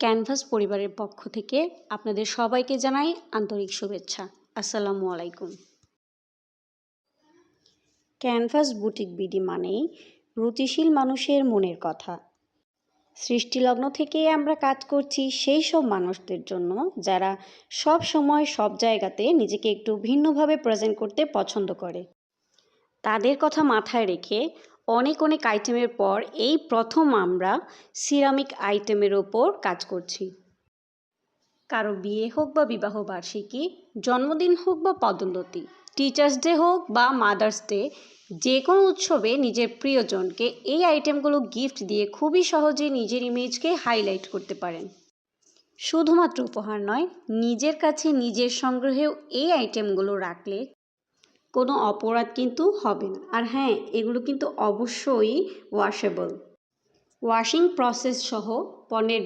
Canvas পরিবারের পক্ষ থেকে আপনাদের সবাইকে জানাই আন্তরিক শুভেচ্ছা। আসসালামু আলাইকুম। ক্যানভাস বুটিক বিডি মানেই রুচিশীল মানুষের মনের কথা। সৃষ্টিলগ্ন থেকেই আমরা কাজ করছি সেই সব মানুষদের জন্য যারা সব সময় সব জায়গাতে নিজেকে একটু ভিন্নভাবে প্রেজেন্ট করতে পছন্দ করে। তাদের কথা মাথায় রেখে অনেক আইটেমের পর এই প্রথম আমরা সিরামিক আইটেমের ওপর কাজ করছি। কারো বিয়ে হোক বা বিবাহ বার্ষিকী, জন্মদিন হোক বা পদোন্নতি, টিচার্স ডে হোক বা মাদার্স ডে, যে কোনো উৎসবে নিজের প্রিয়জনকে এই আইটেমগুলো গিফট দিয়ে খুবই সহজে নিজের ইমেজকে হাইলাইট করতে পারেন। শুধুমাত্র উপহার নয়, নিজের কাছে নিজের সংগ্রহেও এই আইটেমগুলো রাখলে কোনো অপরাধ কিন্তু হবে না। আর হ্যাঁ, এগুলো কিন্তু অবশ্যই ওয়াশেবল। ওয়াশিং প্রসেস সহ পণ্যের